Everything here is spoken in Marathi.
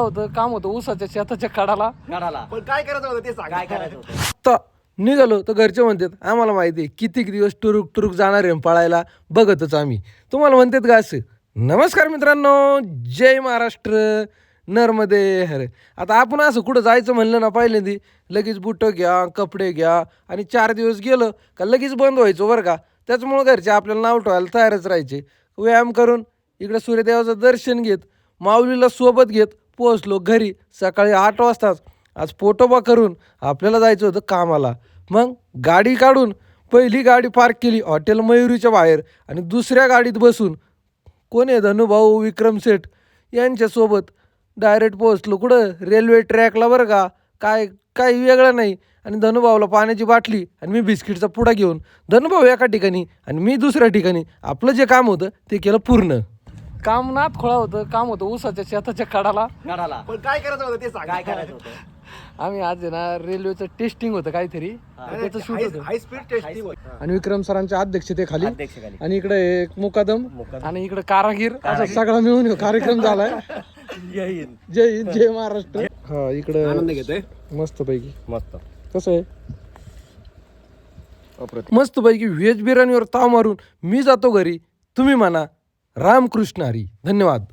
होतं काम होतं ऊसाच्या शेताच्या कडाला पण काय करायचं होतं ते सांग. काय करायचं होतं तर निघालो तर घरचे म्हणतात आम्हाला माहिती आहे कितीक दिवस टुरुक टुरुक जाणार आहे पळायला बघतच आम्ही तुम्हाला म्हणतात का असं. नमस्कार मित्रांनो, जय महाराष्ट्र, नर्मदे हरे. आता आपण असं कुठं जायचं म्हणलं ना पहिल्यांदी लगेच बुटं घ्या कपडे घ्या आणि 4 दिवस गेलं का लगेच बंद व्हायचं बरं का. त्याच्यामुळं घरचे आपल्याला नाव ठेवायला तयारच राहायचे. व्यायाम करून इकडे सूर्यदेवाचं दर्शन घेत माऊलीला सोबत घेत पोहोचलो घरी सकाळी 8 वाजताच. आज पोटोबा करून आपल्याला जायचं होतं कामाला. मग गाडी काढून पहिली गाडी पार्क केली हॉटेल मयुरीच्या बाहेर आणि दुसऱ्या गाडीत बसून कोण आहे धनुभाऊ विक्रम सेठ यांच्यासोबत डायरेक्ट पोहोचलो कुठं रेल्वे ट्रॅकला बरं का. काय काही वेगळं नाही. आणि धनुभाऊला पाण्याची बाटली आणि मी बिस्किटचा पुडा घेऊन धनुभाऊ एका ठिकाणी आणि मी दुसऱ्या ठिकाणी आपलं जे काम होतं ते केलं पूर्ण. काम नात खोळा होतं काम होतं ऊसाच्या शेताच्या कडाला. पण काय करायचं होतं ते सांग. काय करायचं होतं आम्ही आज आहे ना रेल्वेचं टेस्टिंग होतं काहीतरी त्याचं शूट होतं हाय स्पीड टेस्टिंग. आणि विक्रम सरांच्या अध्यक्षतेखाली आणि इकडे एक मुकादम आणि इकडे कारागीर असा सगळा मिळून ह्यो कार्यक्रम झालाय. जय हिंद. जय हिंद जय महाराष्ट्र. हा इकडे आनंद घेतोय मस्त पैकी. मस्त कसं आहे मस्त पैकी व्हेज बिर्याणीवर ताव मारून मी जातो घरी. तुम्ही म्हणा रामकृष्ण हरी. धन्यवाद.